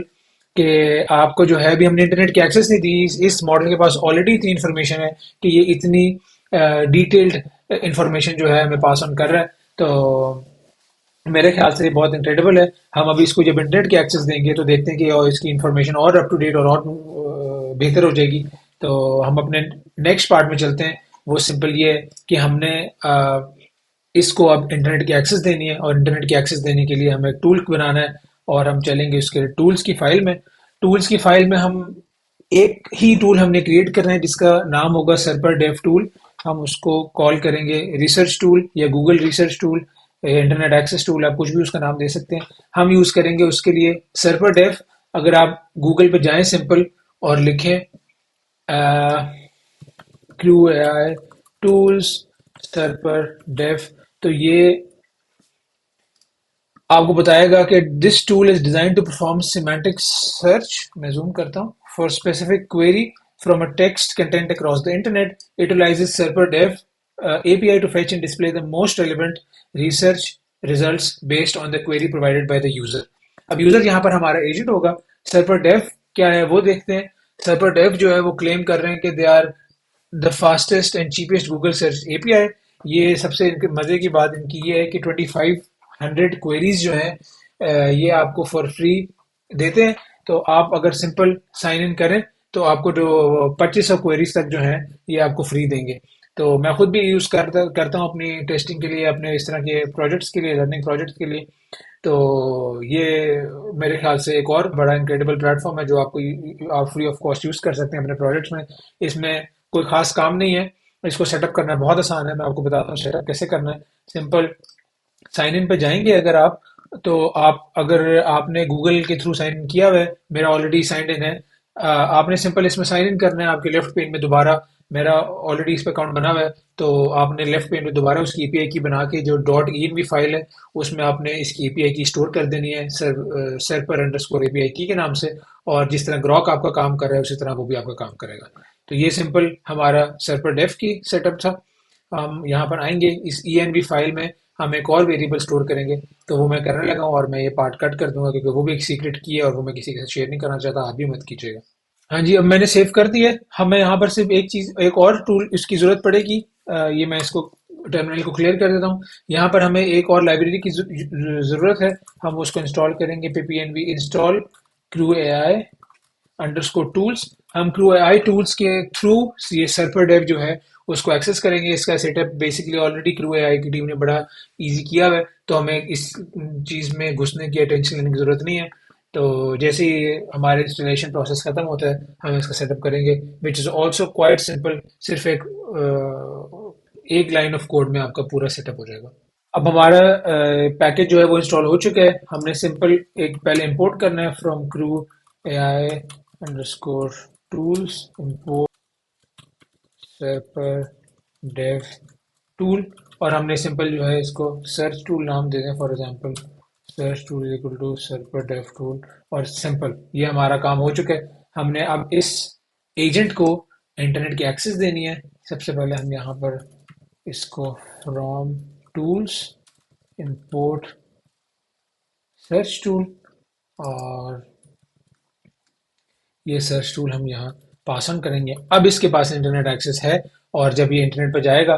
कि आपको जो है अभी हमने इंटरनेट की एक्सेस नहीं दी, इस मॉडल के पास ऑलरेडी इतनी इन्फॉर्मेशन है कि ये इतनी डिटेल्ड इंफॉर्मेशन जो है हमें पास ऑन कर रहा है। तो मेरे ख्याल से ये बहुत इनक्रेडिबल है। हम अभी इसको जब इंटरनेट की एक्सेस देंगे तो देखते हैं कि और इसकी इंफॉर्मेशन और अप टू डेट और बेहतर हो जाएगी। तो हम अपने नेक्स्ट पार्ट में चलते हैं। वो सिंपल ये है कि हमने इसको अब इंटरनेट की एक्सेस देनी है, और इंटरनेट की एक्सेस देने के लिए हमें एक टूल बनाना है। और हम चलेंगे उसके टूल्स की फाइल में। टूल्स की फाइल में हम एक ही टूल हमने क्रिएट करना है जिसका नाम होगा सर्पर डेव टूल। हम उसको कॉल करेंगे रिसर्च टूल या Google research tool, internet access tool, आप कुछ भी उसका नाम दे सकते हैं। हम यूज करेंगे उसके लिए सर्पर डेव। अगर आप गूगल पे जाएं सिंपल और लिखें crew A I tools Serper dev, तो ये आपको बताएगा कि this tool is design to perform semantic search, मैं जूम करता हूँ, for specific query from a text content across the internet. It utilises Serper dev API to fetch and display the most relevant research results based on the query provided by the user। अब user यहाँ पर हमारा agent होगा। सर्पर Dave क्या है वो देखते हैं। सर्पर डेव जो है वो क्लेम कर रहे हैं कि they are the fastest and cheapest Google search API. ये सबसे मजे की बात इनकी ये है कि 2500 क्वेरीज जो है ये आपको फॉर फ्री देते हैं। तो आप अगर सिंपल साइन इन करें तो आपको जो 2500 क्वेरीज तक जो है ये आपको फ्री देंगे। तो मैं खुद भी यूज करता हूँ अपनी टेस्टिंग के लिए, अपने इस तरह के प्रोजेक्ट्स के लिए, लर्निंग प्रोजेक्ट्स के लिए। तो ये मेरे ख्याल से एक और बड़ा इनक्रेडिबल प्लेटफॉर्म है जो आपको आप फ्री ऑफ कॉस्ट यूज कर सकते हैं अपने प्रोजेक्ट्स में। इसमें कोई खास काम नहीं है, इसको सेटअप करना बहुत आसान है। मैं आपको बताता हूँ सेटअप कैसे करना है। सिंपल साइन इन पे जाएंगे अगर आप, तो आप अगर आपने गूगल के थ्रू साइन इन किया हुआ है, मेरा ऑलरेडी साइन इन है, आपने सिंपल इसमें साइन इन करना है। आपके लेफ्ट पेन में दोबारा, मेरा ऑलरेडी इस पे अकाउंट बना हुआ है, तो आपने लेफ्ट पेन में दोबारा उसकी एपीआई की बना के जो डॉट ई फाइल है उसमें आपने इसकी एपीआई की स्टोर कर देनी है सर पर अंडरस्कोर एपीआई की के नाम से। और जिस तरह ग्रॉक आपका काम कर रहा है उसी तरह वो भी आपका काम करेगा। तो ये सिंपल हमारा सर्पर डेफ की सेटअप था। हम यहाँ पर आएंगे, इस ई फाइल में हम एक और वेरिएबल स्टोर करेंगे। तो वो मैं करने लगा हूँ और मैं ये पार्ट कट कर दूंगा क्योंकि वो भी एक सीक्रेट की है और वो मैं किसी के साथ शेयर नहीं करना चाहता, आप भी मत कीजिएगा। हाँ जी, अब मैंने सेव कर दी है। हमें यहाँ पर सिर्फ एक चीज, एक और टूल इसकी जरूरत पड़ेगी। ये मैं इसको टर्मिनल को क्लियर कर देता हूँ। यहाँ पर हमें एक और लाइब्रेरी की जरूरत है। हम उसको इंस्टॉल करेंगे pnv install crew A I underscore tools. हम क्रू ए आई टूल्स के थ्रू ये सर्पर डेव जो है उसको एक्सेस करेंगे। इसका setup basically already crew A आई की टीम ने बड़ा इजी किया हुआ है, तो हमें इस चीज में घुसने की टेंशन लेने की जरूरत नहीं है। तो जैसे ही हमारे इंस्टॉलेशन प्रोसेस खत्म होता है हम इसका सेटअप करेंगे, which is also quite simple. सिर्फ एक लाइन ऑफ कोड में आपका पूरा सेटअप हो जाएगा। अब हमारा पैकेज जो है वो इंस्टॉल हो चुका है। हमने सिंपल एक पहले इंपोर्ट करना है from crew A I underscore tools, import Serper dev tool, और हमने सिंपल जो है इसको सर्च टूल नाम दे दें। For example search tool equal to Serper dev tool, और सिंपल ये हमारा काम हो चुका है। हमने अब इस एजेंट को इंटरनेट की एक्सेस देनी है। सबसे पहले हम यहाँ पर इसको from tools import search tool, और ये सर्च टूल हम यहाँ पास ऑन करेंगे। अब इसके पास इंटरनेट एक्सेस है, और जब ये इंटरनेट पर जाएगा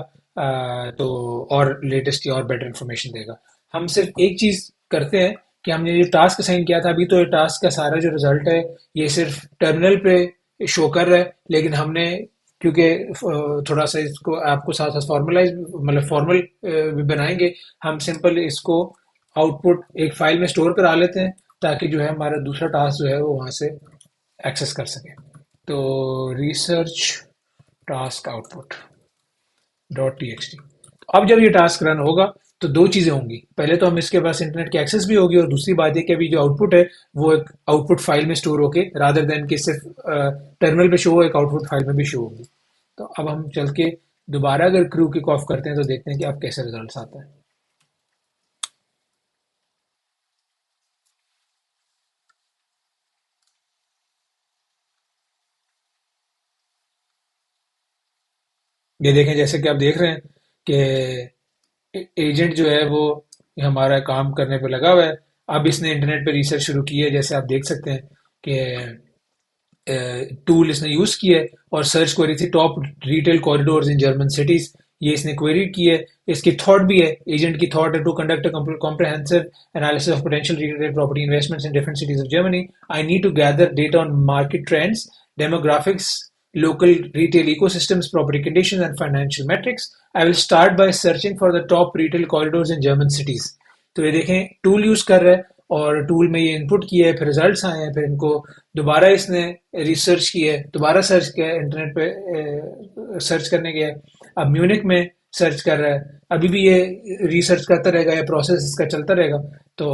तो और लेटेस्ट या और बेटर इन्फॉर्मेशन देगा। हम सिर्फ एक चीज करते हैं कि हमने ये टास्क असाइन किया था, अभी तो ये टास्क का सारा जो रिजल्ट है ये सिर्फ टर्मिनल पे शो कर रहा है, लेकिन हमने क्योंकि थोड़ा सा इसको आपको साथ साथ फॉर्मलाइज मतलब फॉर्मल भी बनाएंगे, हम सिंपल इसको आउटपुट एक फाइल में स्टोर करा लेते हैं, ताकि जो है हमारा दूसरा टास्क जो है वो वहां से एक्सेस कर सके। तो research task output dot T x T. अब जब ये टास्क रन होगा तो दो चीजें होंगी, पहले तो हम इसके पास इंटरनेट की एक्सेस भी होगी, और दूसरी बात है कि अभी जो आउटपुट है वो एक आउटपुट फाइल में स्टोर होके रादर देन कि सिर्फ टर्मिनल पे शो हो, एक आउटपुट फाइल में भी शो होगी। तो अब हम चल के दोबारा अगर क्रू किक ऑफ करते हैं तो देखते हैं कि अब कैसे रिजल्ट आता है। ये देखें, जैसे कि आप देख रहे हैं कि एजेंट जो है वो हमारा काम करने पे लगा हुआ है। अब इसने इंटरनेट पे रिसर्च शुरू की है, जैसे आप देख सकते हैं कि टूल इसने यूज किया है और सर्च क्वेरी थी top retail corridors in German cities. ये इसने क्वेरी की है, इसकी थॉट भी है, एजेंट की थॉट है to conduct a comprehensive analysis of potential retail property investments in different cities of Germany. I need to gather data on market trends, demographics, local retail ecosystems, property conditions, and financial metrics. I will start by searching for the top retail corridors in German cities. तो ये देखें, tool use कर रहा है और tool में ये input किया है, फिर रिजल्ट्स आए हैं, फिर इनको दोबारा इसने रिसर्च किया है, दोबारा सर्च किया है, इंटरनेट पे सर्च करने गया है, अब म्यूनिक में सर्च कर रहा है, अभी भी ये रिसर्च करता रहेगा, ये प्रोसेस इसका चलता रहेगा। तो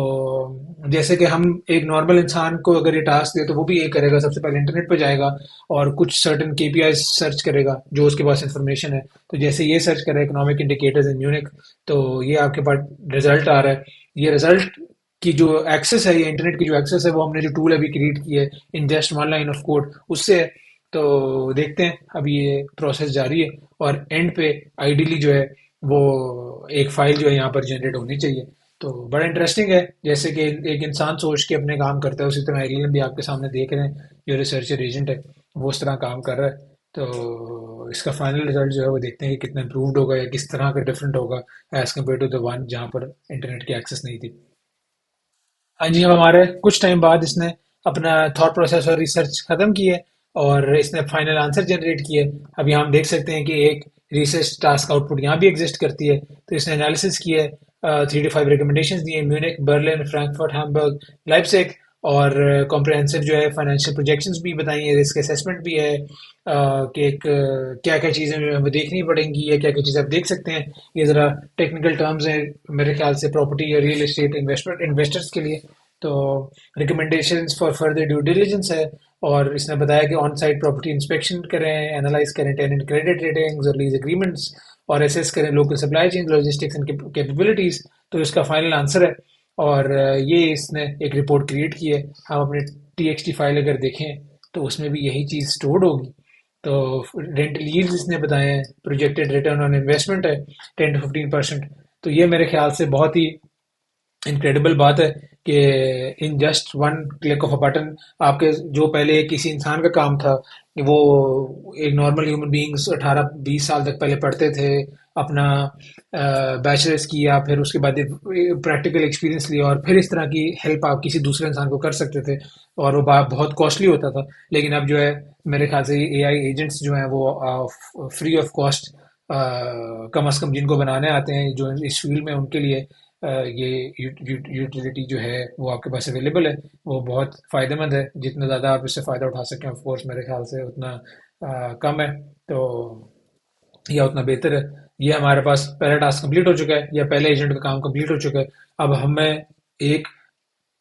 जैसे कि हम एक नॉर्मल इंसान को अगर ये टास्क दे तो वो भी ये करेगा, सबसे पहले इंटरनेट पे जाएगा और कुछ सर्टेन केपीआई सर्च करेगा जो उसके पास इंफॉर्मेशन है। तो जैसे ये सर्च करेगा इकोनॉमिक इंडिकेटर्स इन म्यूनिक, तो ये आपके पास रिजल्ट आ रहा है। ये रिजल्ट की जो एक्सेस है, ये इंटरनेट की जो एक्सेस है, वो हमने जो टूल अभी क्रिएट की है in just one line of code उससे है। तो देखते हैं, अभी ये प्रोसेस जारी है और एंड पे आइडियली जो है वो एक फाइल जो है यहाँ पर जनरेट होनी चाहिए। तो बड़ा इंटरेस्टिंग है, जैसे कि एक इंसान सोच के अपने काम करता है, उसी तरह एलियन भी आपके सामने देख रहे हैं, जो रिसर्चर एजेंट है वो उस तरह काम कर रहा है। तो इसका फाइनल रिजल्ट जो है वो देखते हैं कि कितना इम्प्रूव्ड होगा या किस तरह का डिफरेंट होगा as compare to the one जहाँ पर इंटरनेट की एक्सेस नहीं थी। हाँ जी, अब हमारे कुछ टाइम बाद इसने अपना थॉट प्रोसेस और रिसर्च खत्म की है और इसने फाइनल आंसर जनरेट किए। अब यहाँ हम देख सकते हैं कि एक रिसर्च टास्क आउटपुट यहाँ भी एग्जिस्ट करती है। तो इसने एनालिसिस किया है, 3 to 5 रिकमेंडेशंस दिए, Munich, Berlin, Frankfurt, Hamburg, Leipzig, और कॉम्प्रिहेंसिव जो है फाइनेंशियल प्रोजेक्शंस भी बताई है, रिस्क असेसमेंट भी है, कि एक क्या क्या चीज़ें जो है हमें देखनी पड़ेंगी या क्या क्या चीज़ें आप देख सकते हैं। ये ज़रा टेक्निकल टर्म्स हैं मेरे ख्याल से प्रॉपर्टी या रियल एस्टेट इन्वेस्टमेंट इन्वेस्टर्स के लिए। तो recommendations for further due diligence है, और इसने बताया कि ऑन साइट प्रॉपर्टी इंस्पेक्शन करें, एनालाइज करें टेनेंट क्रेडिट रेटिंग्स और लीज एग्रीमेंट्स, और एसेस करें local supply chain logistics and capabilities. तो इसका फाइनल आंसर है, और ये इसने एक रिपोर्ट क्रिएट की है। हम अपने टी फाइल अगर देखें तो उसमें भी यही चीज़ स्टोर्ड होगी। तो रेंटल यील्ड्स इसने बताए हैं, प्रोजेक्टेड रिटर्न ऑन इन्वेस्टमेंट है 10 to 15%। तो ये मेरे ख्याल से बहुत ही इनक्रेडिबल बात है कि in just one click of a button आपके जो पहले किसी इंसान का काम था, वो एक नॉर्मल ह्यूमन बीइंग्स 18-20 साल तक पहले पढ़ते थे, अपना बैचलर्स किया, फिर उसके बाद प्रैक्टिकल एक्सपीरियंस लिया, और फिर इस तरह की हेल्प आप किसी दूसरे इंसान को कर सकते थे, और वो बहुत कॉस्टली होता था। लेकिन अब जो है मेरे ख्याल से एआई एजेंट्स जो हैं वो फ्री ऑफ कॉस्ट, कम अज़ कम जिनको बनाने आते हैं जो इस फील्ड में, उनके लिए ये यूटिलिटी जो है वो आपके पास अवेलेबल है। वो बहुत फ़ायदेमंद है, जितना ज़्यादा आप इससे फ़ायदा उठा सकें ऑफ कोर्स मेरे ख्याल से उतना कम है, तो या उतना बेहतर है। ये हमारे पास पहला टास्क कंप्लीट हो चुका है, या पहले एजेंट का काम कंप्लीट हो चुका है। अब हमें एक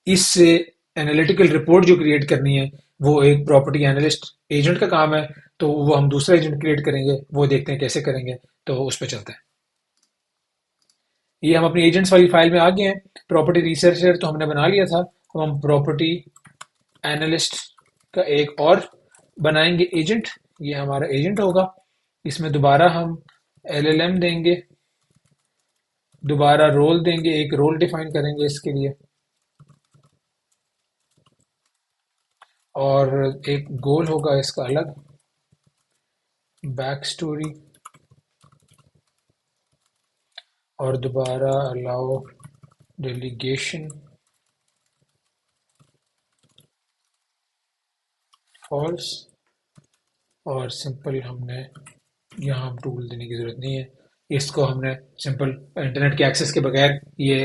इससे एनालिटिकल रिपोर्ट जो क्रिएट करनी है, वो एक प्रॉपर्टी एनालिस्ट एजेंट का काम है, तो वो हम दूसरा एजेंट क्रिएट करेंगे, वो देखते हैं कैसे करेंगे। तो उस पर चलते हैं। ये हम अपनी एजेंट्स वाली फाइल में आ गए हैं। प्रॉपर्टी रिसर्चर तो हमने बना लिया था, अब हम प्रॉपर्टी एनालिस्ट का एक और बनाएंगे एजेंट। ये हमारा एजेंट होगा, इसमें दोबारा हम एलएलएम देंगे, दोबारा रोल देंगे, एक रोल डिफाइन करेंगे इसके लिए, और एक गोल होगा इसका अलग, बैक स्टोरी, और दोबारा अलाउ डेलीगेशन फॉल्स, और सिंपल हमने यहाँ हम टूल देने की ज़रूरत नहीं है। इसको हमने सिंपल इंटरनेट के एक्सेस के बगैर ये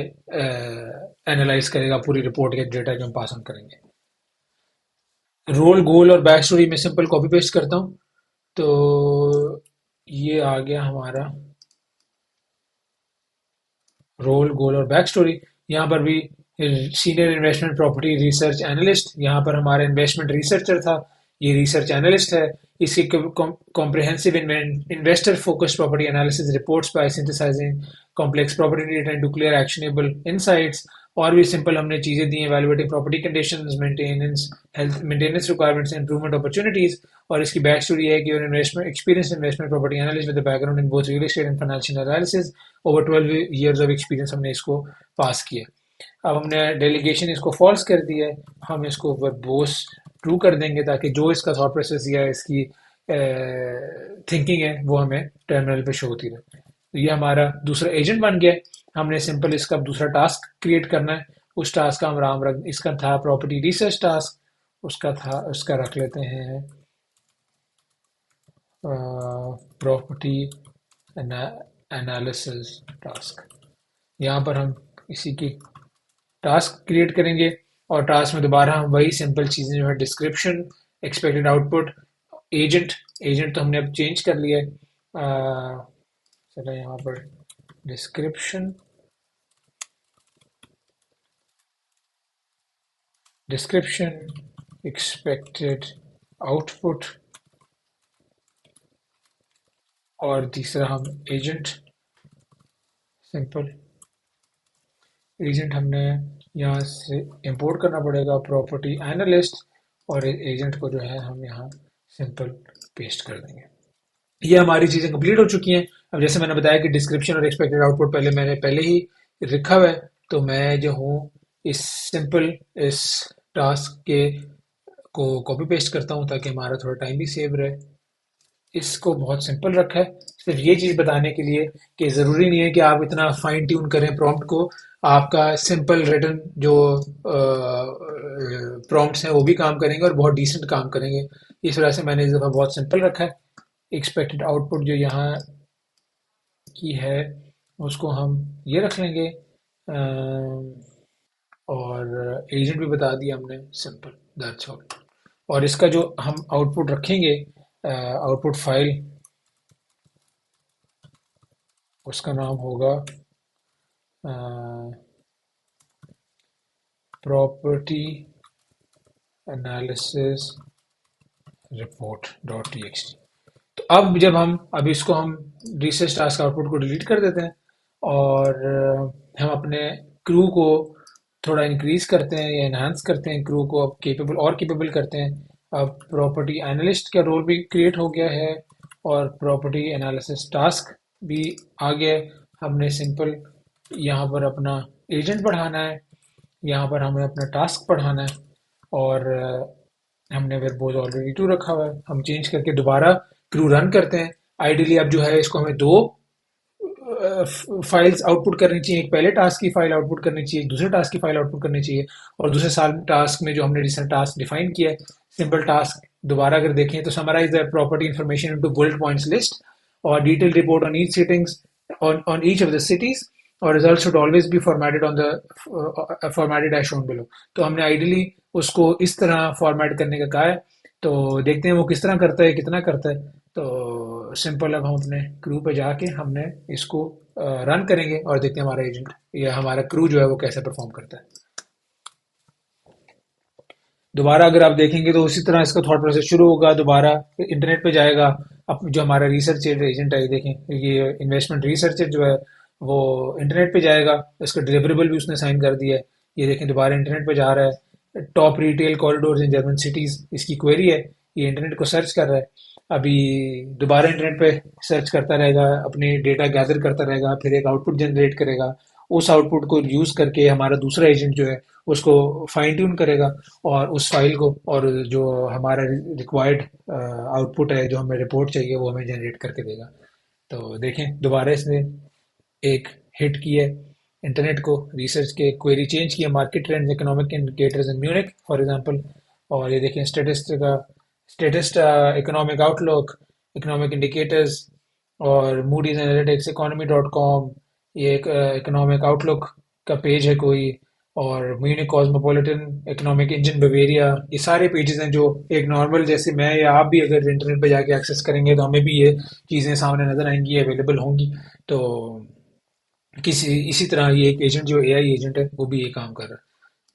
एनालाइज करेगा पूरी रिपोर्ट के डेटा जो हम पास ऑन करेंगे। रोल गोल और बैक स्टोरी में सिंपल कॉपी पेस्ट करता हूँ, तो ये आ गया हमारा रोल गोल और बैक स्टोरी। यहाँ पर भी senior investment property research analyst, यहाँ पर हमारा इन्वेस्टमेंट रिसर्चर था, ये रिसर्च एनालिस्ट है। इसकी comprehensive investor focused property analysis reports by synthesising complex property data into clear actionable insights. और भी सिंपल हमने चीज़ें दी हैं, evaluating property conditions, maintenance health, maintenance requirements, improvement opportunities. और इसकी बैक स्टोरी है कि investment experience investment property analyst with background in both real estate and financial analysis, over 12 years of experience हमने इसको पास किया। अब हमने डेलीगेशन इसको फॉल्स कर दिया है, हम इसको वर्बोस ट्रू कर देंगे ताकि जो इसका थॉट प्रोसेस या इसकी थिंकिंग है वो हमें टर्मिनल पे शो होती रहे। तो ये हमारा दूसरा एजेंट बन गया है। हमने सिंपल इसका दूसरा टास्क क्रिएट करना है। उस टास्क का हम राम रख, इसका था प्रॉपर्टी रिसर्च टास्क, उसका रख लेते हैं प्रॉपर्टी एनालिसिस टास्क। यहाँ पर हम इसी की टास्क क्रिएट करेंगे, और टास्क में दोबारा हम वही सिंपल चीज़ें जो है description, expected output, agent. Agent तो हमने अब चेंज कर लिया है। चलो यहाँ पर डिस्क्रिप्शन, एक्सपेक्टेड आउटपुट, और तीसरा हम एजेंट। सिंपल एजेंट हमने यहाँ से इंपोर्ट करना पड़ेगा प्रॉपर्टी एनालिस्ट, और एजेंट को जो है हम यहाँ सिंपल पेस्ट कर देंगे। ये हमारी चीज़ें कंप्लीट हो चुकी हैं। अब जैसे मैंने बताया कि डिस्क्रिप्शन और एक्सपेक्टेड आउटपुट मैंने पहले ही रखा हुआ है, तो मैं जो हूँ इस सिंपल इस टास्क के को कॉपी पेस्ट करता हूँ ताकि हमारा थोड़ा टाइम भी सेव रहे। इसको बहुत सिंपल रखा है, सिर्फ ये चीज़ बताने के लिए कि ज़रूरी नहीं है कि आप इतना फाइन ट्यून करें प्रॉम्प्ट को। आपका सिंपल रिटर्न जो प्रॉम्प्ट्स हैं वो भी काम करेंगे और बहुत डिसेंट काम करेंगे। इस वजह से मैंने इस दफ़ा बहुत सिंपल रखा है। एक्सपेक्टेड आउटपुट जो यहाँ की है उसको हम ये रख लेंगे, और एजेंट भी बता दिया हमने, सिंपल, दैट्स ऑल। और इसका जो हम आउटपुट रखेंगे, आउटपुट फाइल, उसका नाम होगा property analysis report dot T x T. तो अब इसको हम रिसर्च टास्क आउटपुट को डिलीट कर देते हैं, और हम अपने क्रू को थोड़ा इंक्रीज करते हैं या इन्हांस करते हैं, क्रू को अब केपेबल करते हैं। अब प्रॉपर्टी एनालिस्ट का रोल भी क्रिएट हो गया है, और प्रॉपर्टी एनालिसिस टास्क भी आ गया है। हमने सिंपल यहाँ पर अपना एजेंट बढ़ाना है, यहाँ पर हमें अपना टास्क बढ़ाना है, और हमने वर्बोज ऑलरेडी टू रखा हुआ है, हम चेंज करके दोबारा क्रू रन करते हैं। आइडियली अब जो है इसको हमें दो फाइल्स आउटपुट करनी चाहिए, एक पहले टास्क की फाइल आउटपुट करनी चाहिए, एक दूसरे टास्क की फाइल आउटपुट करनी चाहिए। और दूसरे साल टास्क में जो हमने रिसेंट टास्क डिफाइन किया है, सिंपल टास्क दोबारा अगर देखें तो summarise the property information into bullet points list, और detail report on each settings on each of the cities, और results should always be formatted on the formatted as shown below। तो हमने ideally उसको इस तरह फॉर्मेट करने का कहा है, तो देखते हैं वो किस तरह करता है, कितना करता है। तो सिंपल अब हम अपने क्रू पे जाके हमने इसको रन करेंगे और देखते हैं हमारा एजेंट या हमारा क्रू जो है वो कैसे परफॉर्म करता है। दोबारा अगर आप देखेंगे तो उसी तरह इसका थॉट प्रोसेस शुरू होगा, दोबारा इंटरनेट पे जाएगा। अब जो हमारा रिसर्च एजेंट है, देखें ये इन्वेस्टमेंट रिसर्चर जो है वो इंटरनेट पे जाएगा, इसका डिलीवरेबल भी उसने साइन कर दिया है। ये देखें दोबारा इंटरनेट पे जा रहा है, top retail corridors in German cities इसकी क्वेरी है, ये इंटरनेट को सर्च कर रहा है। अभी दोबारा इंटरनेट पे सर्च करता रहेगा, अपने डेटा गैदर करता रहेगा, फिर एक आउटपुट जनरेट करेगा। उस आउटपुट को यूज करके हमारा दूसरा एजेंट जो है उसको फाइन ट्यून करेगा, और उस फाइल को और जो हमारा रिक्वायर्ड आउटपुट है, जो हमें रिपोर्ट चाहिए, वो हमें जनरेट करके देगा। तो देखें दोबारा इसने एक हिट की है इंटरनेट को, रिसर्च के क्वेरी चेंज किया, market trends, economic indicators in Munich for example. और ये देखें स्टेटिस्ट इकोनॉमिक आउटलुक, इकोनॉमिक इंडिकेटर्स, और Moody's analytics, economy dot com, ये एक इकोनॉमिक आउटलुक का पेज है कोई, और Munich cosmopolitan economic engine Bavaria, ये सारे पेजेस हैं जो एक नॉर्मल जैसे मैं या आप भी अगर इंटरनेट पे जाके एक्सेस करेंगे तो हमें भी ये चीज़ें सामने नज़र आएंगी, अवेलेबल होंगी। तो किसी इसी तरह ये एक एजेंट जो एआई एजेंट है वो भी ये काम कर रहा है,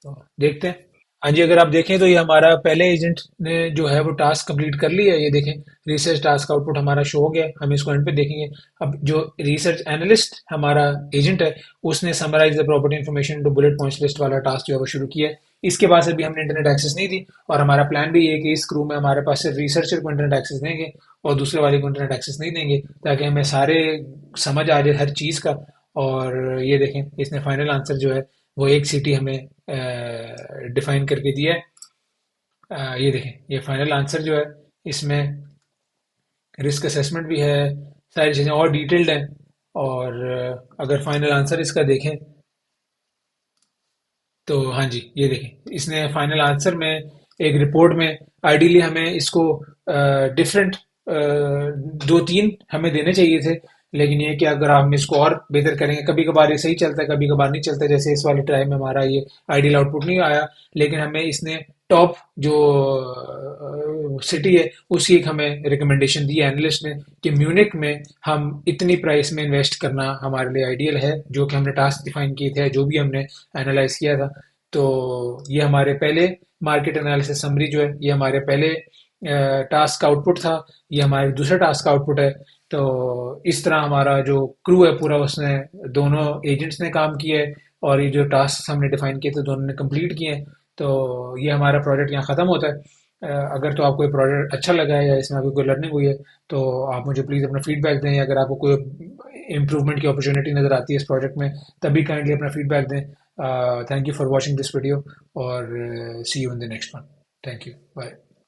तो देखते हैं। हाँ जी, अगर आप देखें तो ये हमारा पहले एजेंट ने जो है वो टास्क कंप्लीट कर लिया है, ये देखें रिसर्च टास्क आउटपुट हमारा शो हो गया है, हम इसको एंड पे देखेंगे। अब जो रिसर्च एनालिस्ट हमारा एजेंट है उसने summarise the property information to bullet points list वाला टास्क जो है वो शुरू किया है। इसके बाद अभी हमने इंटरनेट एक्सेस नहीं दी, और हमारा प्लान भी ये है कि इस क्रू में हमारे पास सिर्फ रिसर्चर को इंटरनेट एक्सेस देंगे और दूसरे वाले को इंटरनेट एक्सेस नहीं देंगे, ताकि हमें सारे समझ आ जाए हर चीज़ का। और ये देखें इसने फाइनल आंसर जो है वो एक सिटी हमें डिफाइन करके दिया है। ये देखें ये फाइनल आंसर जो है इसमें रिस्क असेसमेंट भी है, सारी चीज़ें और डिटेल्ड हैं। और अगर फाइनल आंसर इसका देखें तो हाँ जी, ये देखें इसने फाइनल आंसर में एक रिपोर्ट में आइडियली हमें इसको डिफरेंट दो तीन हमें देने चाहिए थे, लेकिन ये कि अगर हम इसको और बेहतर करेंगे, कभी कभार ये सही चलता है कभी कभार नहीं चलता, जैसे इस वाले ट्राई में हमारा ये आइडियल आउटपुट नहीं आया, लेकिन हमें इसने टॉप जो सिटी है उसकी एक हमें रिकमेंडेशन दी है एनालिस्ट ने कि म्यूनिक में हम इतनी प्राइस में इन्वेस्ट करना हमारे लिए आइडियल है, जो कि हमने टास्क डिफाइन किए थे, जो भी हमने एनालाइज किया था। तो ये हमारे पहले मार्केट एनालिसिस समरी जो है ये हमारे पहले टास्क आउटपुट था, ये हमारे दूसरा टास्क आउटपुट है। तो इस तरह हमारा जो क्रू है पूरा उसने दोनों एजेंट्स ने काम किया है, और ये जो टास्क हमने डिफाइन किए थे दोनों ने कंप्लीट किए हैं। तो ये हमारा प्रोजेक्ट यहाँ ख़त्म होता है। अगर तो आपको ये प्रोजेक्ट अच्छा लगा है या इसमें आपको कोई लर्निंग हुई है तो आप मुझे प्लीज़ अपना फीडबैक दें, या अगर आपको कोई इम्प्रूवमेंट की अपॉर्चुनिटी नज़र आती है इस प्रोजेक्ट में तभी काइंडली अपना फीडबैक दें। Thank you for watching this video, और see you in the next one. Thank you, bye.